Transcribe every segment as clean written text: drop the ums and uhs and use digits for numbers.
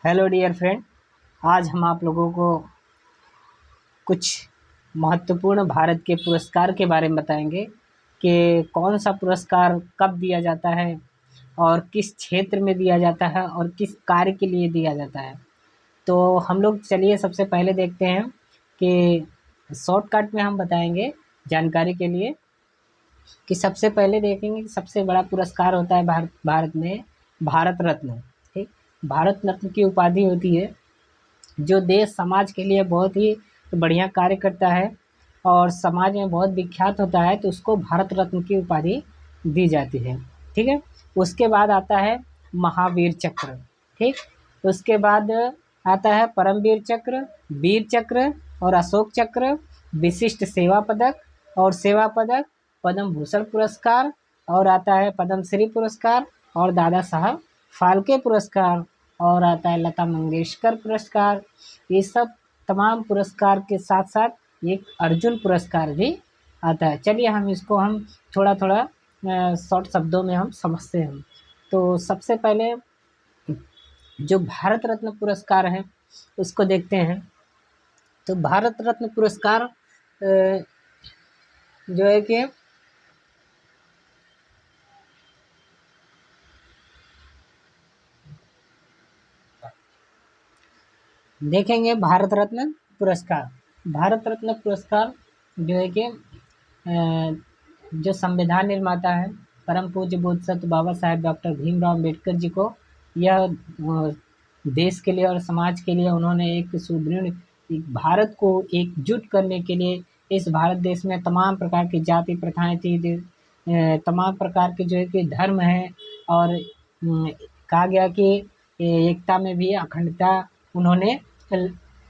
Hello dear friend. आज हम आप लोगों को कुछ महत्वपूर्ण भारत के पुरस्कार के बारे में बताएंगे कि कौन सा पुरस्कार कब दिया जाता है और किस क्षेत्र में दिया जाता है और किस कार्य के लिए दिया जाता है। तो हम लोग चलिए सबसे पहले देखते हैं कि शॉर्टकट में हम बताएंगे जानकारी के लिए कि सबसे पहले देखेंगे कि सबसे बड़ा पुरस्कार होता है भारत में भारत रत्न। ठीक, भारत रत्न की उपाधि होती है जो देश समाज के लिए बहुत ही बढ़िया कार्य करता है और समाज में बहुत विख्यात होता है, तो उसको भारत रत्न की उपाधि दी जाती है। ठीक है, उसके बाद आता है महावीर चक्र। ठीक, उसके बाद आता है परमवीर चक्र, वीर चक्र और अशोक चक्र, विशिष्ट सेवा पदक और सेवा पदक, पद्म भूषण पुरस्कार और आता है पद्मश्री पुरस्कार और दादा साहब फाल्के पुरस्कार और आता है लता मंगेशकर पुरस्कार। ये सब तमाम पुरस्कार के साथ साथ एक अर्जुन पुरस्कार भी आता है। चलिए हम थोड़ा थोड़ा शॉर्ट शब्दों में हम समझते हैं। तो सबसे पहले जो भारत रत्न पुरस्कार है उसको देखते हैं। तो भारत रत्न पुरस्कार जो है कि देखेंगे भारत रत्न पुरस्कार जो है कि जो संविधान निर्माता है परम पूज्य बोधिसत्व बाबा साहेब डॉक्टर भीमराव अम्बेडकर जी को, यह देश के लिए और समाज के लिए उन्होंने एक सुदृढ़ भारत को एकजुट करने के लिए, इस भारत देश में तमाम प्रकार की जाति प्रथाएं थी, तमाम प्रकार के जो है कि धर्म हैं और कहा गया कि एकता में भी अखंडता, उन्होंने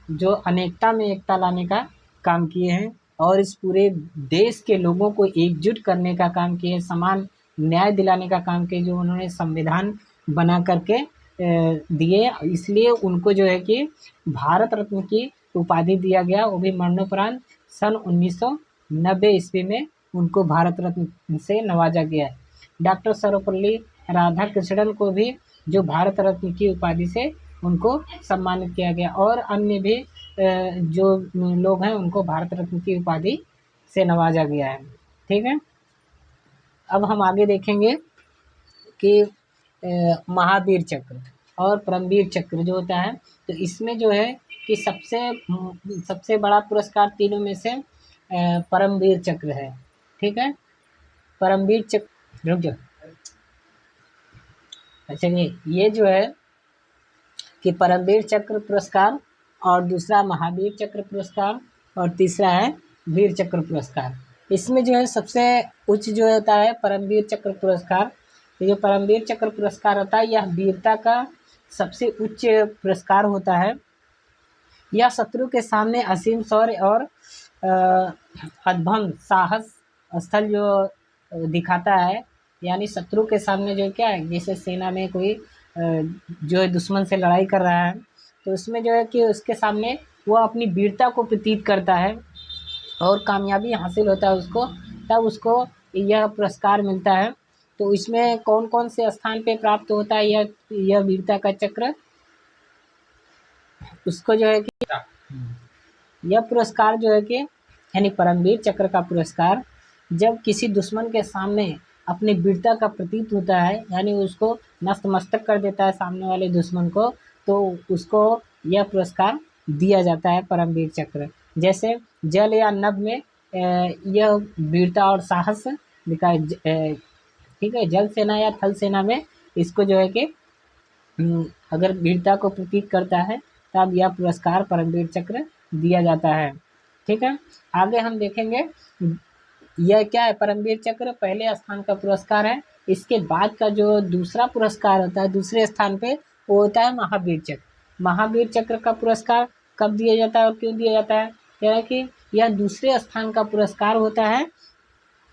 जो अनेकता में एकता लाने का काम किए हैं और इस पूरे देश के लोगों को एकजुट करने का काम किए, समान न्याय दिलाने का काम किए, जो उन्होंने संविधान बना करके दिए। इसलिए उनको जो है कि भारत रत्न की उपाधि दिया गया, वो भी मरणोपरांत सन 1990 ईस्वी में उनको भारत रत्न से नवाजा गया है। डॉक्टर सर्वपल्ली राधाकृष्णन को भी जो भारत रत्न की उपाधि से उनको सम्मानित किया गया और अन्य भी जो लोग हैं उनको भारत रत्न की उपाधि से नवाजा गया है। ठीक है, अब हम आगे देखेंगे कि महावीर चक्र और परमवीर चक्र जो होता है, तो इसमें जो है कि सबसे बड़ा पुरस्कार तीनों में से परमवीर चक्र है। ठीक है, परमवीर चक्र रुक जाओ। अच्छा, ये जो है कि परमवीर चक्र पुरस्कार और दूसरा महावीर चक्र पुरस्कार और तीसरा है वीर चक्र पुरस्कार। इसमें जो है सबसे उच्च जो होता है परमवीर चक्र पुरस्कार। तो जो परमवीर चक्र पुरस्कार होता है यह वीरता का सबसे उच्च पुरस्कार होता है। यह शत्रु के सामने असीम शौर्य और अद्भुत साहस स्थल जो दिखाता है, यानी शत्रु के सामने जो क्या है, जैसे सेना में कोई जो है दुश्मन से लड़ाई कर रहा है, तो उसमें जो है कि उसके सामने वो अपनी वीरता को प्रतीत करता है और कामयाबी हासिल होता है उसको, तब उसको यह पुरस्कार मिलता है। तो इसमें कौन कौन से स्थान पे प्राप्त होता है यह वीरता का चक्र, उसको जो है कि यह पुरस्कार जो है कि यानी परमवीर चक्र का पुरस्कार जब किसी दुश्मन के सामने अपनी वीरता का प्रतीत होता है, यानी उसको नस्त मस्तक कर देता है सामने वाले दुश्मन को, तो उसको यह पुरस्कार दिया जाता है परमवीर चक्र। जैसे जल या नभ में यह वीरता और साहस दिखाए, ठीक है, जल सेना या थल सेना में इसको जो है कि अगर वीरता को प्रतीत करता है तब यह पुरस्कार परमवीर चक्र दिया जाता है। ठीक है, आगे हम देखेंगे यह क्या है। परमवीर चक्र पहले स्थान का पुरस्कार है। इसके बाद का जो दूसरा पुरस्कार होता है दूसरे स्थान पे, वो होता है महावीर चक्र। महावीर चक्र का पुरस्कार कब दिया जाता है और क्यों दिया जाता है, क्या है कि यह दूसरे स्थान का पुरस्कार होता है।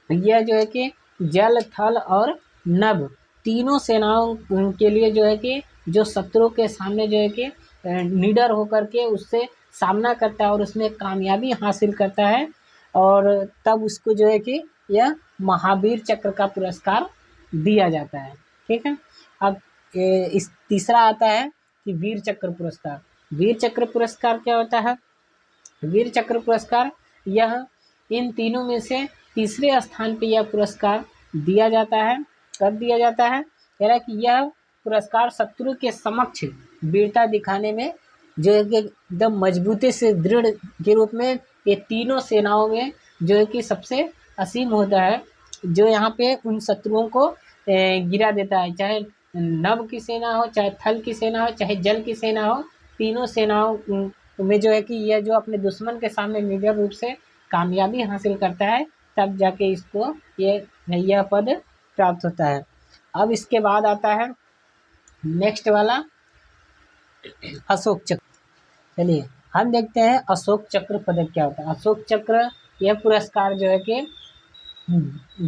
यह जो है कि जल थल और नभ तीनों सेनाओं के लिए जो है कि जो शत्रु के सामने जो है कि निडर होकर के उससे सामना करता है और उसमें कामयाबी हासिल करता है, और तब उसको जो है कि यह महावीर चक्र का पुरस्कार दिया जाता है। ठीक है, अब इस तीसरा आता है कि वीर चक्र पुरस्कार। वीर चक्र पुरस्कार क्या होता है? वीर चक्र पुरस्कार यह इन तीनों में से तीसरे स्थान पे यह पुरस्कार दिया जाता है। कब दिया जाता है? कह रहा है कि यह पुरस्कार शत्रु के समक्ष वीरता दिखाने में जो है कि एकदम मजबूती से दृढ़ के रूप में ये तीनों सेनाओं में जो है कि सबसे असीम होता है, जो यहाँ पे उन शत्रुओं को गिरा देता है, चाहे नभ की सेना हो, चाहे थल की सेना हो, चाहे जल की सेना हो। तीनों सेनाओं में जो है कि यह जो अपने दुश्मन के सामने निर्भय रूप से कामयाबी हासिल करता है, तब जाके इसको यह पद प्राप्त होता है। अब इसके बाद आता है नेक्स्ट वाला अशोक चक्र। चलिए हम देखते हैं अशोक चक्र पदक क्या होता है। अशोक चक्र यह पुरस्कार जो है कि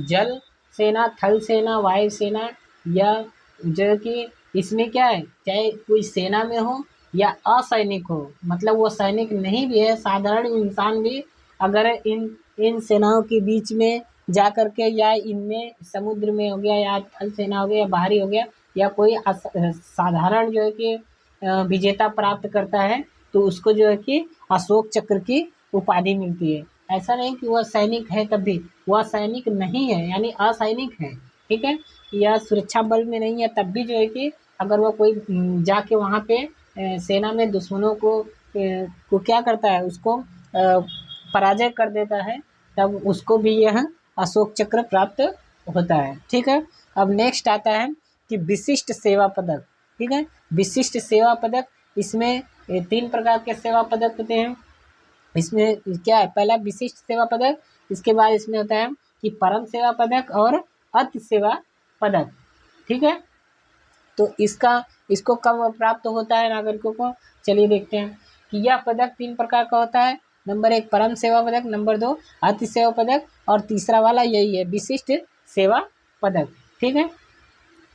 जल सेना, थल सेना, वायु सेना या जो है कि इसमें क्या है, चाहे कोई सेना में हो या असैनिक हो, मतलब वो सैनिक नहीं भी है, साधारण इंसान भी अगर इन सेनाओं के बीच में जा कर के या इनमें समुद्र में हो गया या थल सेना हो गया या बाहरी हो गया या कोई साधारण जो है कि विजेता प्राप्त करता है, तो उसको जो है कि अशोक चक्र की उपाधि मिलती है। ऐसा नहीं कि वह सैनिक है तब भी, वह सैनिक नहीं है यानी असैनिक है, ठीक है, या सुरक्षा बल में नहीं है तब भी जो है कि अगर वह कोई जाके वहाँ पे सेना में दुश्मनों को क्या करता है, उसको पराजय कर देता है, तब उसको भी यह अशोक चक्र प्राप्त होता है। ठीक है, अब नेक्स्ट आता है कि विशिष्ट सेवा पदक। ठीक है, विशिष्ट सेवा पदक, इसमें 3 प्रकार के सेवा पदक होते हैं। इसमें क्या है, पहला विशिष्ट सेवा पदक, इसके बाद इसमें होता है कि परम सेवा पदक और अति सेवा पदक। ठीक है, तो इसको कब प्राप्त होता है नागरिकों को, चलिए देखते हैं कि यह पदक 3 प्रकार का होता है। नंबर 1 परम सेवा पदक, नंबर 2 अति सेवा पदक और तीसरा वाला यही है विशिष्ट सेवा पदक। ठीक है,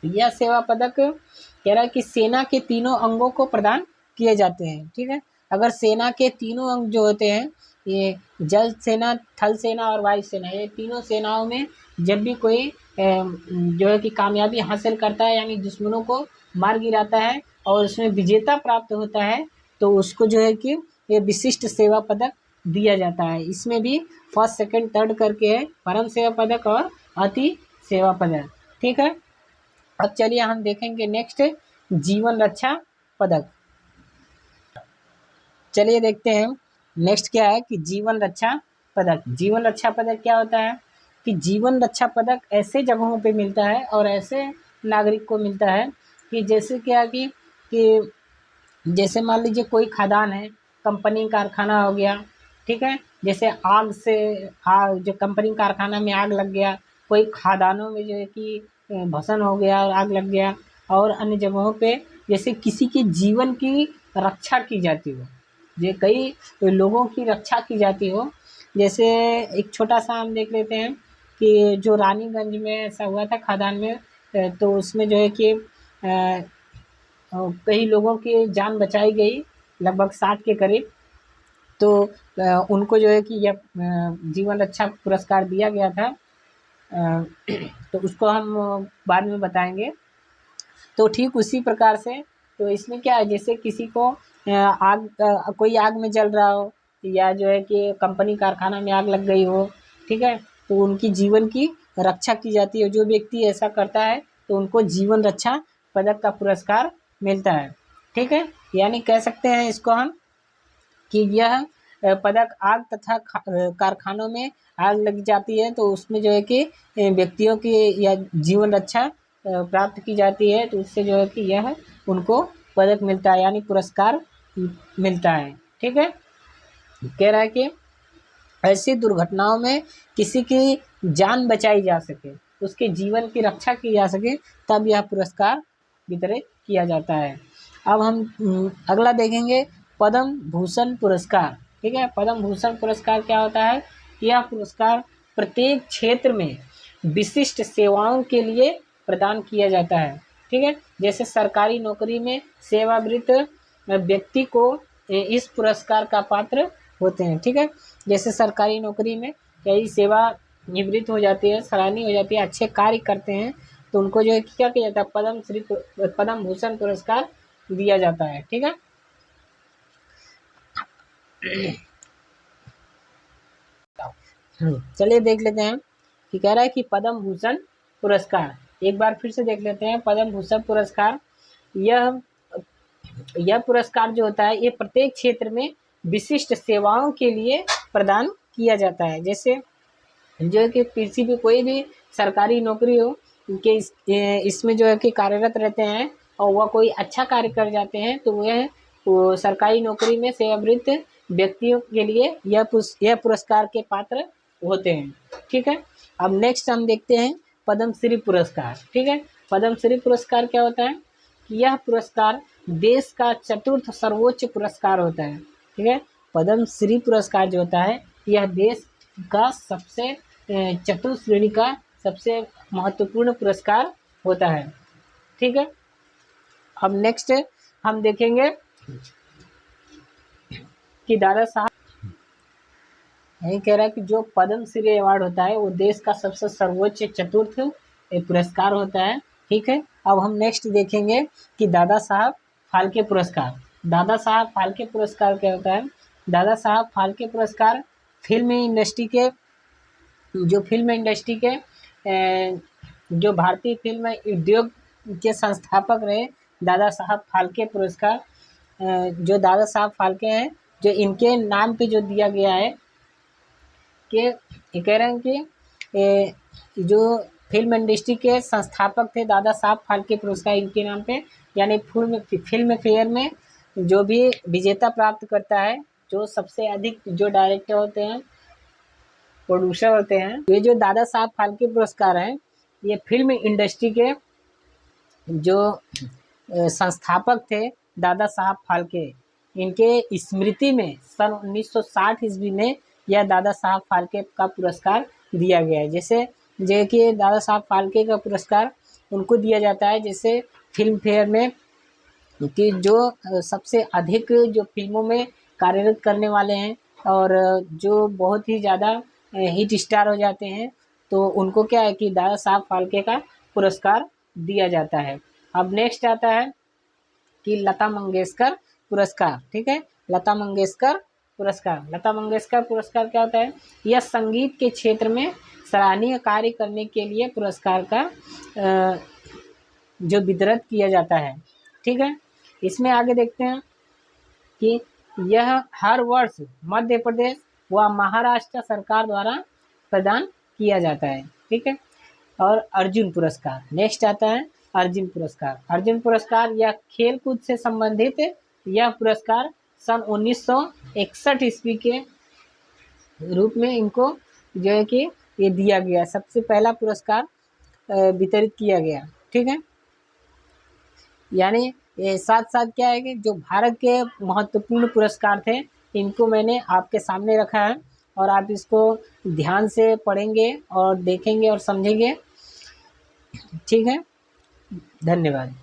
यह सेवा पदक कह रहा है कि सेना के तीनों अंगों को प्रदान किए जाते हैं। ठीक है, अगर सेना के तीनों अंग जो होते हैं, ये जल सेना, थल सेना और वायु सेना, ये तीनों सेनाओं में जब भी कोई जो है कि कामयाबी हासिल करता है यानी दुश्मनों को मार गिराता है और उसमें विजेता प्राप्त होता है, तो उसको जो है कि ये विशिष्ट सेवा पदक दिया जाता है। इसमें भी फर्स्ट, सेकंड, थर्ड करके है, परम सेवा पदक और अति सेवा पदक। ठीक है, अब चलिए हम देखेंगे नेक्स्ट जीवन रक्षा पदक। चलिए देखते हैं नेक्स्ट क्या है कि जीवन रक्षा पदक। जीवन रक्षा पदक क्या होता है कि जीवन रक्षा पदक ऐसे जगहों पे मिलता है और ऐसे नागरिक को मिलता है कि जैसे क्या कि जैसे मान लीजिए कोई खदान है, कंपनी कारखाना हो गया, ठीक है, जैसे आग जो कंपनी कारखाना में आग लग गया, कोई खदानों में जो है कि भसन हो गया और आग लग गया, और अन्य जगहों पे जैसे किसी के जीवन की रक्षा की जाती हो, ये कई लोगों की रक्षा की जाती हो। जैसे एक छोटा सा हम देख लेते हैं कि जो रानीगंज में ऐसा हुआ था खदान में, तो उसमें जो है कि कई लोगों की जान बचाई गई, लगभग 60 के करीब। तो उनको जो है कि यह जीवन रक्षा पुरस्कार दिया गया था, तो उसको हम बाद में बताएंगे। तो ठीक उसी प्रकार से, तो इसमें क्या है, जैसे किसी को कोई आग में जल रहा हो या जो है कि कंपनी कारखाना में आग लग गई हो, ठीक है, तो उनकी जीवन की रक्षा की जाती है। जो व्यक्ति ऐसा करता है तो उनको जीवन रक्षा पदक का पुरस्कार मिलता है। ठीक है, यानी कह सकते हैं इसको हम कि यह पदक आग तथा कारखानों में आग लग जाती है तो उसमें जो है कि व्यक्तियों की या जीवन रक्षा प्राप्त की जाती है, तो उससे जो है कि यह उनको पदक मिलता है यानी पुरस्कार मिलता है। ठीक है, कह रहा है कि ऐसी दुर्घटनाओं में किसी की जान बचाई जा सके, उसके जीवन की रक्षा की जा सके, तब यह पुरस्कार वितरित किया जाता है। अब हम अगला देखेंगे पद्म भूषण पुरस्कार। ठीक है, पद्म भूषण पुरस्कार क्या होता है, यह पुरस्कार प्रत्येक क्षेत्र में विशिष्ट सेवाओं के लिए प्रदान किया जाता है। ठीक है, जैसे सरकारी नौकरी में सेवानिवृत्त व्यक्ति को इस पुरस्कार का पात्र होते हैं। ठीक है, जैसे सरकारी नौकरी में कई सेवा निवृत्त हो जाती है, सराहनीय हो जाती है, अच्छे कार्य करते हैं, तो उनको जो है क्या किया जाता है, पद्म भूषण पुरस्कार दिया जाता है। ठीक है, चलिए देख लेते हैं कि कह रहा है कि पद्म भूषण पुरस्कार, एक बार फिर से देख लेते हैं। पद्म भूषण पुरस्कार, यह पुरस्कार जो होता है ये प्रत्येक क्षेत्र में विशिष्ट सेवाओं के लिए प्रदान किया जाता है। जैसे जो है कि किसी भी कोई भी सरकारी नौकरी हो कि इसमें जो है कि कार्यरत रहते हैं और वह कोई अच्छा कार्य कर जाते हैं तो वह वो सरकारी नौकरी में सेवानिवृत्त व्यक्तियों के लिए यह पुरस्कार के पात्र होते हैं। ठीक है, अब नेक्स्ट हम देखते हैं पद्मश्री पुरस्कार। ठीक है, पद्मश्री पुरस्कार क्या होता है? यह पुरस्कार देश का चतुर्थ सर्वोच्च पुरस्कार होता है। ठीक है, पद्मश्री पुरस्कार जो होता है यह देश का सबसे चतुर्थ श्रेणी का सबसे महत्वपूर्ण पुरस्कार होता है। ठीक है, अब नेक्स्ट हम देखेंगे कि दादा साहब यही कह रहा है कि जो पद्मश्री अवार्ड होता है वो देश का सबसे सर्वोच्च चतुर्थ पुरस्कार होता है। ठीक है, अब हम नेक्स्ट देखेंगे कि दादा साहब फाल्के पुरस्कार। दादा साहब फाल्के पुरस्कार क्या होता है? दादा साहब फाल्के पुरस्कार फिल्म इंडस्ट्री के जो भारतीय फिल्म उद्योग के संस्थापक रहे दादा साहब फाल्के पुरस्कार, जो दादा साहब फाल्के हैं जो इनके नाम पे जो दिया गया है कि ये कह रहे हैं कि जो फिल्म इंडस्ट्री के संस्थापक थे दादा साहब फाल्के पुरस्कार इनके नाम पे, यानी फिल्म फेयर में जो भी विजेता प्राप्त करता है, जो सबसे अधिक जो डायरेक्टर होते हैं, प्रोड्यूसर होते हैं, ये जो दादा साहब फाल्के पुरस्कार हैं ये फिल्म इंडस्ट्री के जो संस्थापक थे दादा साहब फाल्के, इनके स्मृति में सन 1960 ईस्वी में यह दादा साहब फाल्के का पुरस्कार दिया गया है। जैसे जो कि दादा साहब फाल्के का पुरस्कार उनको दिया जाता है जैसे फिल्म फेयर में कि जो सबसे अधिक जो फिल्मों में कार्यरत करने वाले हैं और जो बहुत ही ज़्यादा हिट स्टार हो जाते हैं तो उनको क्या है कि दादा साहब फाल्के का पुरस्कार दिया जाता है। अब नेक्स्ट आता है कि लता मंगेशकर पुरस्कार। ठीक है, लता मंगेशकर पुरस्कार। लता मंगेशकर पुरस्कार क्या होता है? यह संगीत के क्षेत्र में सराहनीय कार्य करने के लिए पुरस्कार का जो वितरण किया जाता है। ठीक है, इसमें आगे देखते हैं कि यह हर वर्ष मध्य प्रदेश व महाराष्ट्र सरकार द्वारा प्रदान किया जाता है। ठीक है, और अर्जुन पुरस्कार नेक्स्ट आता है। अर्जुन पुरस्कार, अर्जुन पुरस्कार यह खेल कूद से संबंधित यह पुरस्कार सन 1961 ईस्वी के रूप में इनको जो है कि ये दिया गया, सबसे पहला पुरस्कार वितरित किया गया। ठीक है, यानी साथ साथ क्या है कि जो भारत के महत्वपूर्ण पुरस्कार थे इनको मैंने आपके सामने रखा है और आप इसको ध्यान से पढ़ेंगे और देखेंगे और समझेंगे। ठीक है, धन्यवाद।